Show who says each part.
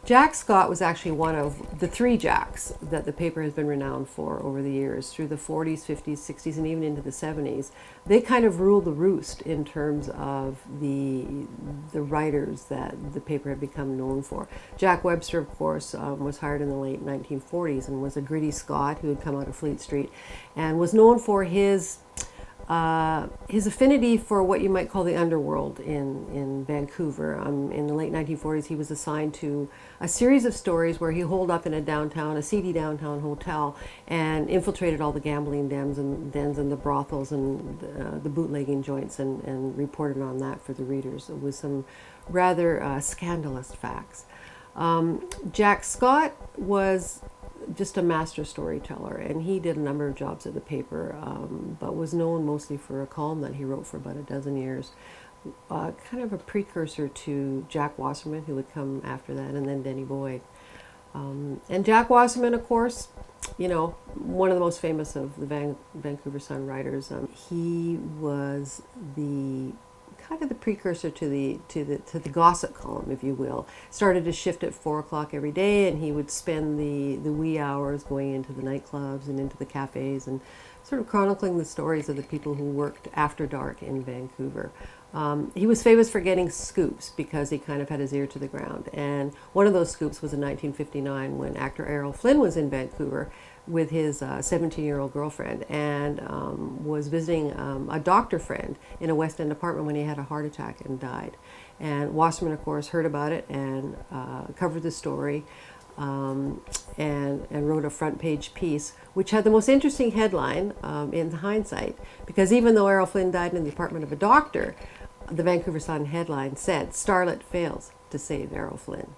Speaker 1: Jack Scott was actually one of the three Jacks that the paper has been renowned for over the years, through the 40s, 50s, 60s, and even into the 70s. They kind of ruled the roost in terms of the writers that the paper had become known for. Jack Webster, of course, was hired in the late 1940s and was a gritty Scot who had come out of Fleet Street and was known for his affinity for what you might call the underworld in Vancouver. In the late 1940s, he was assigned to a series of stories where he holed up in a seedy downtown hotel and infiltrated all the gambling dens and the brothels and the bootlegging joints and reported on that for the readers with some rather scandalous facts. Jack Scott was just a master storyteller, and he did a number of jobs at the paper, but was known mostly for a column that he wrote for about a dozen years, kind of a precursor to Jack Wasserman, who would come after that, and then Denny Boyd. And Jack Wasserman, of course, one of the most famous of the Vancouver Sun writers. He was the kind of the precursor to the gossip column, if you will. Started to shift at 4 o'clock every day, and he would spend the wee hours going into the nightclubs and into the cafes and sort of chronicling the stories of the people who worked after dark in Vancouver. He was famous for getting scoops because he kind of had his ear to the ground. And one of those scoops was in 1959 when actor Errol Flynn was in Vancouver with his 17-year-old girlfriend and was visiting a doctor friend in a West End apartment when he had a heart attack and died. And Wasserman, of course, heard about it and covered the story and wrote a front page piece, which had the most interesting headline in hindsight, because even though Errol Flynn died in the apartment of a doctor, the Vancouver Sun headline said, "Starlet fails to save Errol Flynn."